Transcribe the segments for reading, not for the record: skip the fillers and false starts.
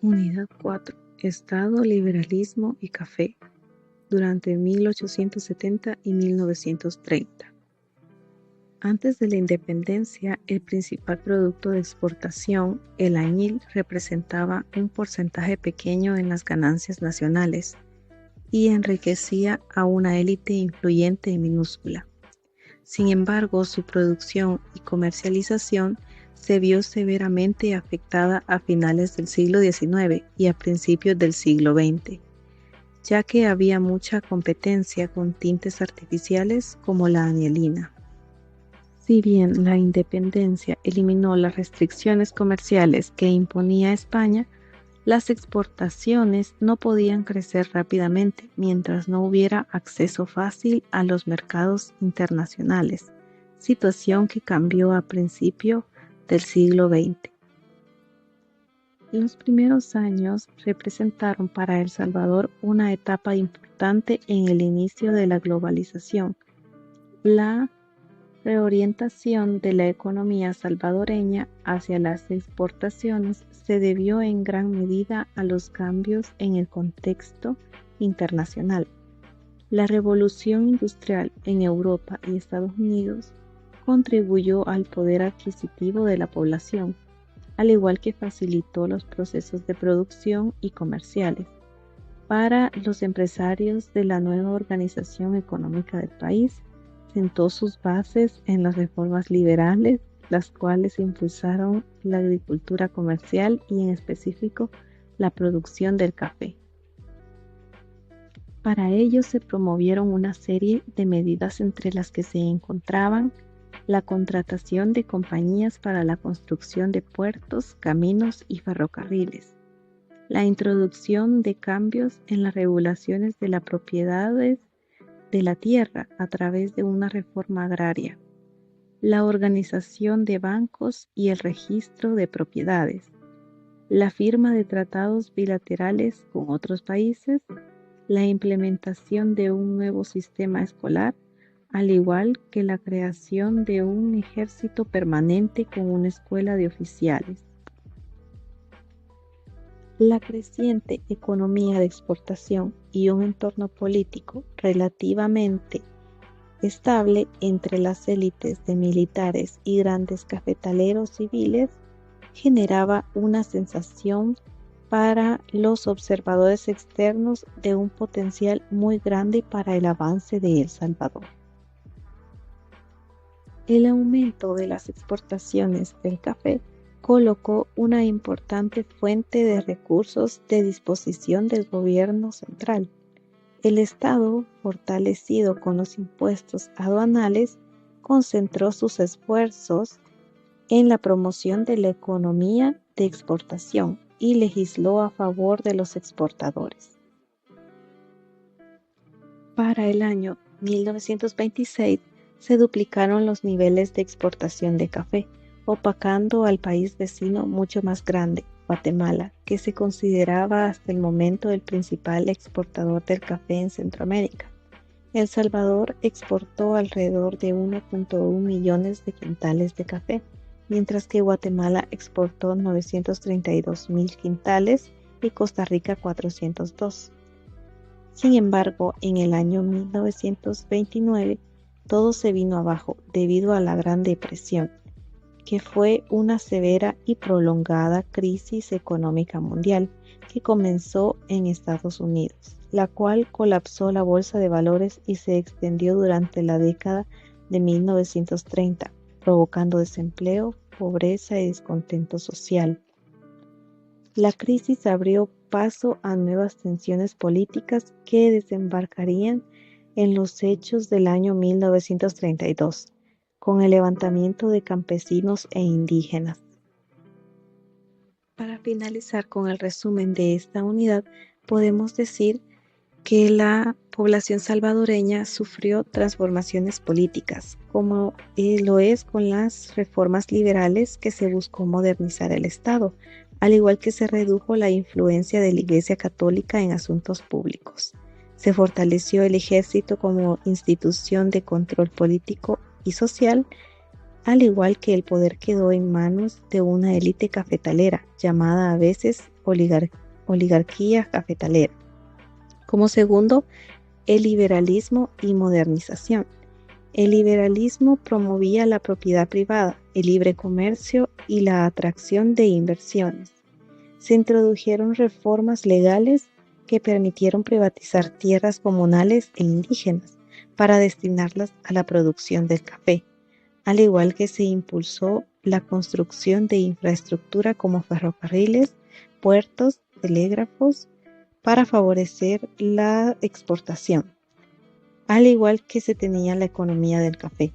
Unidad 4. Estado, liberalismo y café durante 1870 y 1930. Antes de la independencia, el principal producto de exportación, el añil, representaba un porcentaje pequeño en las ganancias nacionales y enriquecía a una élite influyente y minúscula. Sin embargo, su producción y comercialización se vio severamente afectada a finales del siglo XIX y a principios del siglo XX, ya que había mucha competencia con tintes artificiales como la anielina. Si bien la independencia eliminó las restricciones comerciales que imponía España, las exportaciones no podían crecer rápidamente mientras no hubiera acceso fácil a los mercados internacionales, situación que cambió a principios del siglo XX. Los primeros años representaron para El Salvador una etapa importante en el inicio de la globalización. La reorientación de la economía salvadoreña hacia las exportaciones se debió en gran medida a los cambios en el contexto internacional. La revolución industrial en Europa y Estados Unidos contribuyó al poder adquisitivo de la población, al igual que facilitó los procesos de producción y comerciales. Para los empresarios de la nueva organización económica del país, sentó sus bases en las reformas liberales, las cuales impulsaron la agricultura comercial y en específico la producción del café. Para ello se promovieron una serie de medidas entre las que se encontraban la contratación de compañías para la construcción de puertos, caminos y ferrocarriles, la introducción de cambios en las regulaciones de las propiedades de la tierra a través de una reforma agraria, la organización de bancos y el registro de propiedades, la firma de tratados bilaterales con otros países, la implementación de un nuevo sistema escolar, al igual que la creación de un ejército permanente con una escuela de oficiales. La creciente economía de exportación y un entorno político relativamente estable entre las élites de militares y grandes cafetaleros civiles generaba una sensación para los observadores externos de un potencial muy grande para el avance de El Salvador. El aumento de las exportaciones del café colocó una importante fuente de recursos de disposición del gobierno central. El Estado, fortalecido con los impuestos aduanales, concentró sus esfuerzos en la promoción de la economía de exportación y legisló a favor de los exportadores. Para el año 1926 se duplicaron los niveles de exportación de café, opacando al país vecino mucho más grande, Guatemala, que se consideraba hasta el momento el principal exportador del café en Centroamérica. El Salvador exportó alrededor de 1.1 millones de quintales de café, mientras que Guatemala exportó 932.000 quintales y Costa Rica 402. Sin embargo, en el año 1929 todo se vino abajo debido a la Gran Depresión, que fue una severa y prolongada crisis económica mundial que comenzó en Estados Unidos, la cual colapsó la bolsa de valores y se extendió durante la década de 1930, provocando desempleo, pobreza y descontento social. La crisis abrió paso a nuevas tensiones políticas que desembarcarían en los hechos del año 1932, con el levantamiento de campesinos e indígenas. Para finalizar con el resumen de esta unidad, podemos decir que la población salvadoreña sufrió transformaciones políticas, como lo es con las reformas liberales que se buscó modernizar el Estado, al igual que se redujo la influencia de la Iglesia Católica en asuntos públicos. Se fortaleció el ejército como institución de control político y social, al igual que el poder quedó en manos de una élite cafetalera, llamada a veces oligarquía cafetalera. Como segundo, el liberalismo y modernización. El liberalismo promovía la propiedad privada, el libre comercio y la atracción de inversiones. Se introdujeron reformas legales que permitieron privatizar tierras comunales e indígenas para destinarlas a la producción del café, al igual que se impulsó la construcción de infraestructura como ferrocarriles, puertos, telégrafos, para favorecer la exportación, al igual que se tenía la economía del café.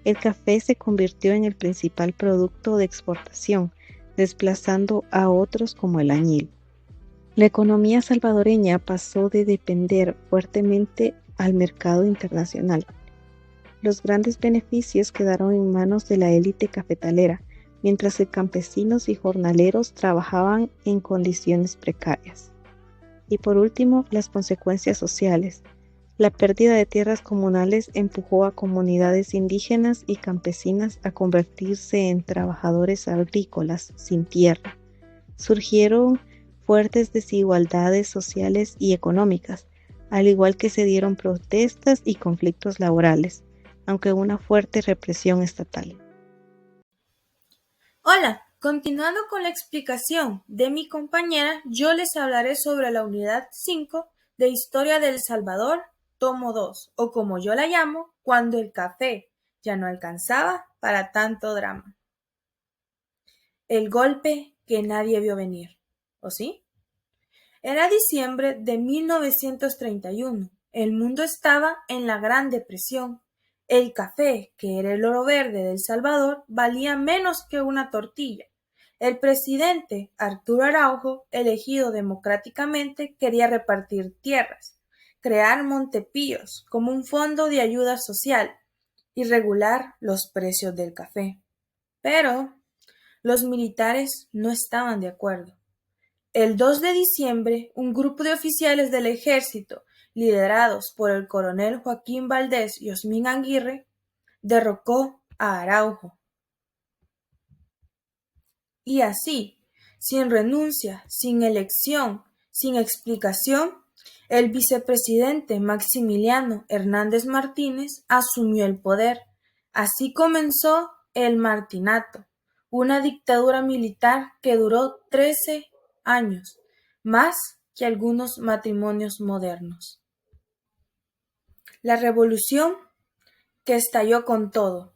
El café se convirtió en el principal producto de exportación, desplazando a otros como el añil. La economía salvadoreña pasó de depender fuertemente al mercado internacional. Los grandes beneficios quedaron en manos de la élite cafetalera, mientras que campesinos y jornaleros trabajaban en condiciones precarias. Y por último, las consecuencias sociales. La pérdida de tierras comunales empujó a comunidades indígenas y campesinas a convertirse en trabajadores agrícolas sin tierra. Surgieron fuertes desigualdades sociales y económicas, al igual que se dieron protestas y conflictos laborales, aunque una fuerte represión estatal. Hola, continuando con la explicación de mi compañera, yo les hablaré sobre la unidad 5 de Historia de El Salvador, tomo 2, o como yo la llamo, cuando el café ya no alcanzaba para tanto drama. El golpe que nadie vio venir, ¿o sí? Era diciembre de 1931. El mundo estaba en la Gran Depresión. El café, que era el oro verde de El Salvador, valía menos que una tortilla. El presidente Arturo Araujo, elegido democráticamente, quería repartir tierras, crear Montepíos como un fondo de ayuda social y regular los precios del café. Pero los militares no estaban de acuerdo. El 2 de diciembre, un grupo de oficiales del ejército, liderados por el coronel Joaquín Valdés y Osmín Aguirre, derrocó a Araujo. Y así, sin renuncia, sin elección, sin explicación, el vicepresidente Maximiliano Hernández Martínez asumió el poder. Así comenzó el Martinato, una dictadura militar que duró 13 años, más que algunos matrimonios modernos. La revolución que estalló con todo.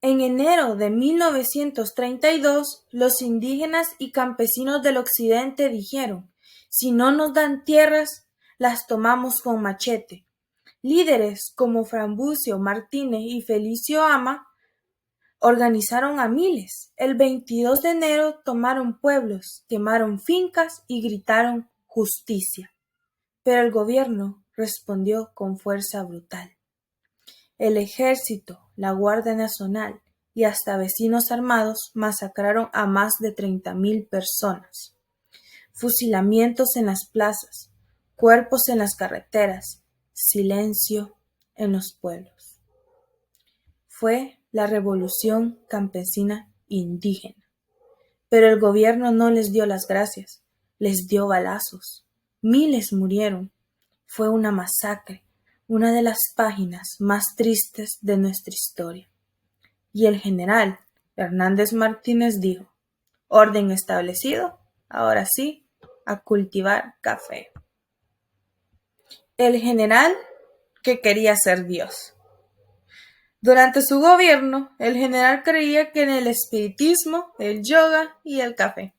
En enero de 1932, los indígenas y campesinos del occidente dijeron: si no nos dan tierras, las tomamos con machete. Líderes como Frambucio Martínez y Felicio Ama organizaron a miles. El 22 de enero tomaron pueblos, quemaron fincas y gritaron justicia. Pero el gobierno respondió con fuerza brutal. El ejército, la Guardia Nacional y hasta vecinos armados masacraron a más de 30,000 personas. Fusilamientos en las plazas, cuerpos en las carreteras, silencio en los pueblos. Fue la revolución campesina indígena. Pero el gobierno no les dio las gracias, les dio balazos. Miles murieron. Fue una masacre, una de las páginas más tristes de nuestra historia. Y el general Hernández Martínez dijo: orden establecido, ahora sí, a cultivar café. El general que quería ser Dios. Durante su gobierno, el general creía que en el espiritismo, el yoga y el café.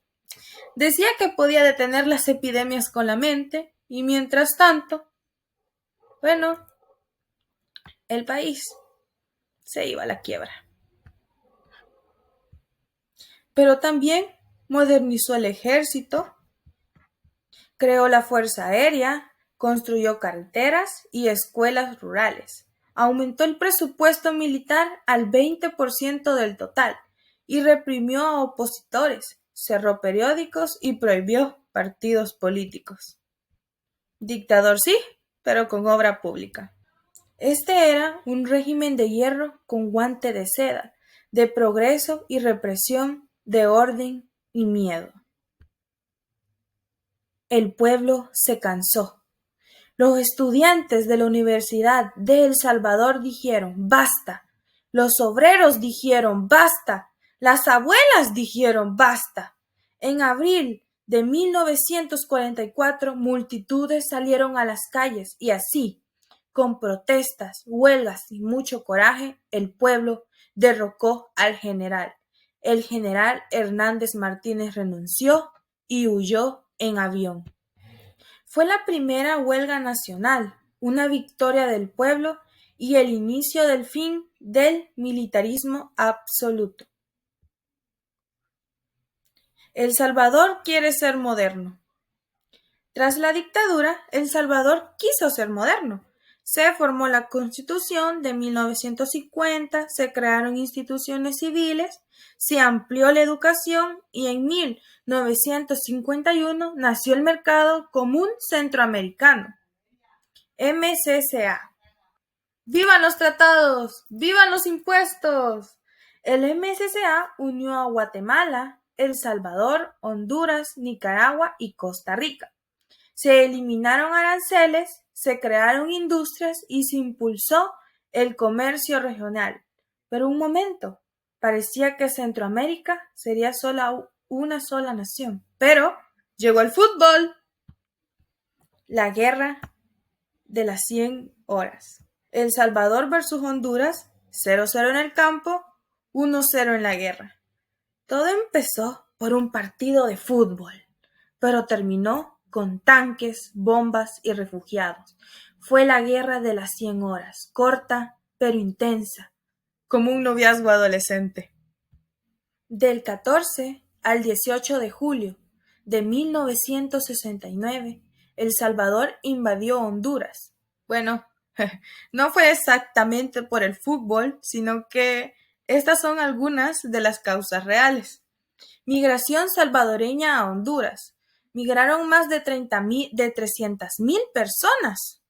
Decía que podía detener las epidemias con la mente y mientras tanto, el país se iba a la quiebra. Pero también modernizó el ejército, creó la Fuerza Aérea, construyó carreteras y escuelas rurales, aumentó el presupuesto militar al 20% del total y reprimió a opositores, cerró periódicos y prohibió partidos políticos. Dictador sí, pero con obra pública. Este era un régimen de hierro con guante de seda, de progreso y represión, de orden y miedo. El pueblo se cansó. Los estudiantes de la Universidad de El Salvador dijeron basta. Los obreros dijeron basta. Las abuelas dijeron basta. En abril de 1944, multitudes salieron a las calles y así, con protestas, huelgas y mucho coraje, el pueblo derrocó al general. El general Hernández Martínez renunció y huyó en avión. Fue la primera huelga nacional, una victoria del pueblo y el inicio del fin del militarismo absoluto. El Salvador quiere ser moderno. Tras la dictadura, El Salvador quiso ser moderno. Se formó la Constitución de 1950, se crearon instituciones civiles, se amplió la educación y en 1951 nació el Mercado Común Centroamericano, MCCA. ¡Vivan los tratados! ¡Vivan los impuestos! El MCCA unió a Guatemala, El Salvador, Honduras, Nicaragua y Costa Rica. Se eliminaron aranceles, se crearon industrias y se impulsó el comercio regional. Pero un momento, parecía que Centroamérica sería una sola nación. Pero llegó el fútbol, la guerra de las 100 horas. El Salvador versus Honduras, 0-0 en el campo, 1-0 en la guerra. Todo empezó por un partido de fútbol, pero terminó con tanques, bombas y refugiados. Fue la guerra de las 100 horas, corta pero intensa, como un noviazgo adolescente. Del 14 al 18 de julio de 1969, El Salvador invadió Honduras. Bueno, no fue exactamente por el fútbol, sino que estas son algunas de las causas reales. Migración salvadoreña a Honduras. Migraron más de 300,000 personas.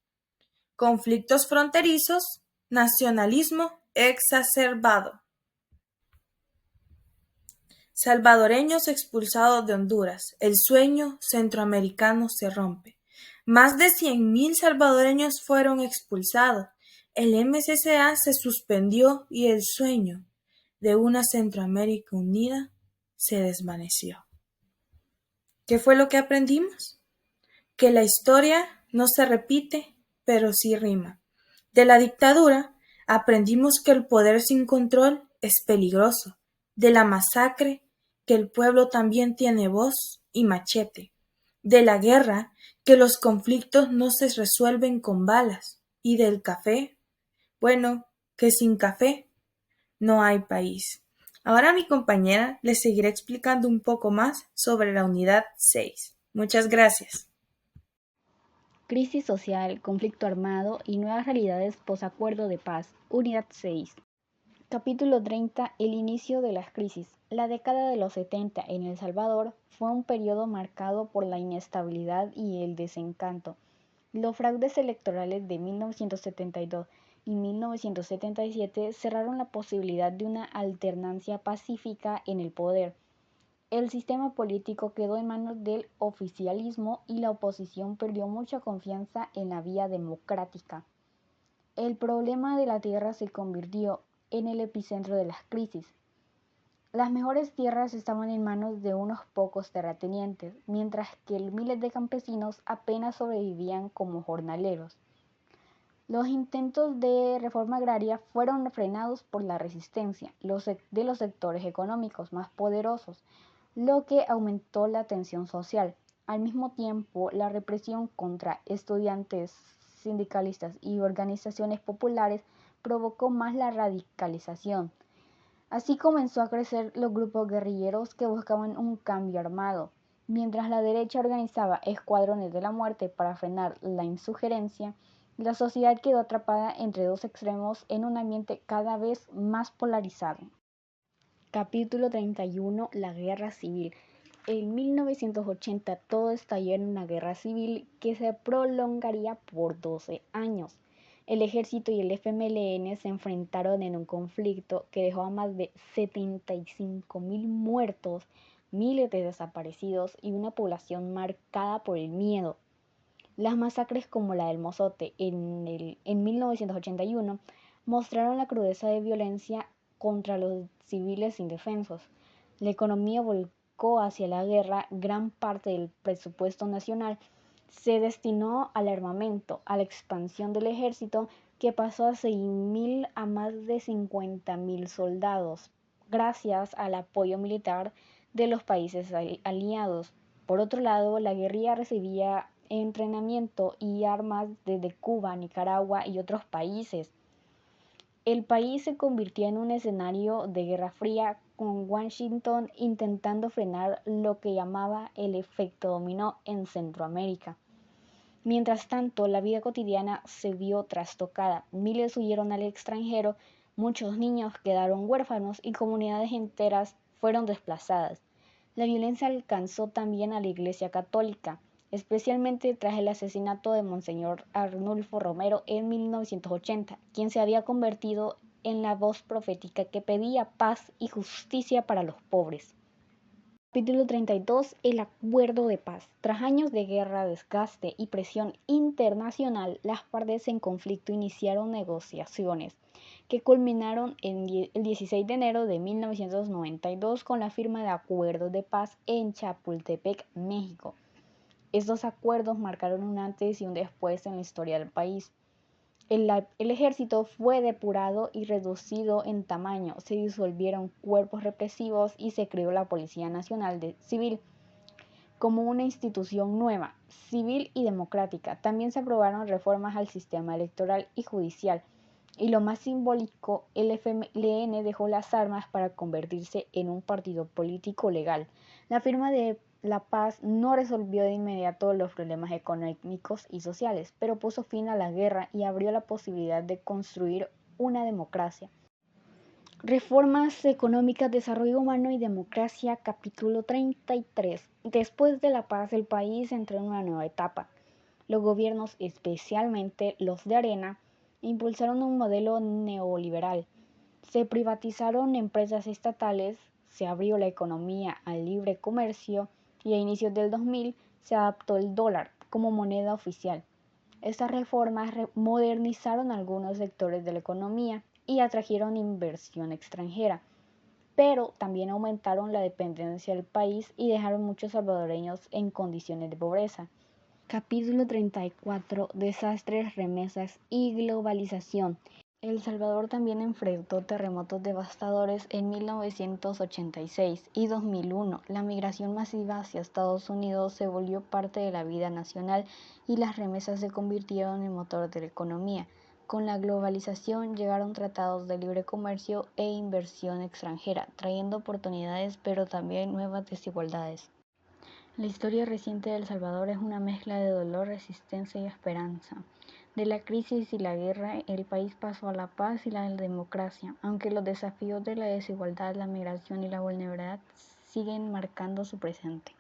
Conflictos fronterizos, nacionalismo exacerbado. Salvadoreños expulsados de Honduras. El sueño centroamericano se rompe. Más de 100,000 salvadoreños fueron expulsados. El MCCA se suspendió y el sueño de una Centroamérica unida se desvaneció. ¿Qué fue lo que aprendimos? Que la historia no se repite, pero sí rima. De la dictadura aprendimos que el poder sin control es peligroso. De la masacre, que el pueblo también tiene voz y machete. De la guerra, que los conflictos no se resuelven con balas. Y del café, bueno, que sin café no hay país. Ahora mi compañera les seguirá explicando un poco más sobre la unidad 6. Muchas gracias. Crisis social, conflicto armado y nuevas realidades posacuerdo de paz. Unidad 6. Capítulo 30. El inicio de las crisis. La década de los 70 en El Salvador fue un periodo marcado por la inestabilidad y el desencanto. Los fraudes electorales de 1972 y 1977 cerraron la posibilidad de una alternancia pacífica en el poder. El sistema político quedó en manos del oficialismo y la oposición perdió mucha confianza en la vía democrática. El problema de la tierra se convirtió en el epicentro de las crisis. Las mejores tierras estaban en manos de unos pocos terratenientes, mientras que miles de campesinos apenas sobrevivían como jornaleros. Los intentos de reforma agraria fueron frenados por la resistencia de los sectores económicos más poderosos, lo que aumentó la tensión social. Al mismo tiempo, la represión contra estudiantes, sindicalistas y organizaciones populares provocó más la radicalización. Así comenzó a crecer los grupos guerrilleros que buscaban un cambio armado. Mientras la derecha organizaba escuadrones de la muerte para frenar la insurgencia, la sociedad quedó atrapada entre dos extremos en un ambiente cada vez más polarizado. Capítulo 31. La Guerra Civil. En 1980 todo estalló en una guerra civil que se prolongaría por 12 años. El ejército y el FMLN se enfrentaron en un conflicto que dejó a más de 75,000 muertos, miles de desaparecidos y una población marcada por el miedo. Las masacres como la del Mozote en 1981 mostraron la crudeza de violencia contra los civiles indefensos. La economía volcó hacia la guerra, gran parte del presupuesto nacional se destinó al armamento, a la expansión del ejército que pasó a 6.000 a más de 50.000 soldados, gracias al apoyo militar de los países aliados. Por otro lado, la guerrilla recibía entrenamiento y armas desde Cuba, Nicaragua y otros países. El país se convirtió en un escenario de guerra fría, con Washington intentando frenar lo que llamaba el efecto dominó en Centroamérica. Mientras tanto, la vida cotidiana se vio trastocada. Miles huyeron al extranjero, muchos niños quedaron huérfanos y comunidades enteras fueron desplazadas. La violencia alcanzó también a la Iglesia Católica, especialmente tras el asesinato de Monseñor Arnulfo Romero en 1980, quien se había convertido en la voz profética que pedía paz y justicia para los pobres. Capítulo 32. El acuerdo de paz. Tras años de guerra, desgaste y presión internacional, las partes en conflicto iniciaron negociaciones que culminaron el 16 de enero de 1992 con la firma de acuerdos de paz en Chapultepec, México. Estos acuerdos marcaron un antes y un después en la historia del país. El ejército fue depurado y reducido en tamaño, se disolvieron cuerpos represivos y se creó la Policía Nacional Civil como una institución nueva, civil y democrática. También se aprobaron reformas al sistema electoral y judicial. Y lo más simbólico, el FMLN dejó las armas para convertirse en un partido político legal. La firma de la paz no resolvió de inmediato los problemas económicos y sociales, pero puso fin a la guerra y abrió la posibilidad de construir una democracia. Reformas económicas, desarrollo humano y democracia, capítulo 33. Después de la paz, el país entró en una nueva etapa. Los gobiernos, especialmente los de Arena, impulsaron un modelo neoliberal. Se privatizaron empresas estatales, se abrió la economía al libre comercio y a inicios del 2000 se adoptó el dólar como moneda oficial. Estas reformas modernizaron algunos sectores de la economía y atrajeron inversión extranjera, pero también aumentaron la dependencia del país y dejaron muchos salvadoreños en condiciones de pobreza. Capítulo 34. Desastres, remesas y globalización. El Salvador también enfrentó terremotos devastadores en 1986 y 2001. La migración masiva hacia Estados Unidos se volvió parte de la vida nacional y las remesas se convirtieron en motor de la economía. Con la globalización llegaron tratados de libre comercio e inversión extranjera, trayendo oportunidades pero también nuevas desigualdades. La historia reciente de El Salvador es una mezcla de dolor, resistencia y esperanza. De la crisis y la guerra, el país pasó a la paz y la democracia, aunque los desafíos de la desigualdad, la migración y la vulnerabilidad siguen marcando su presente.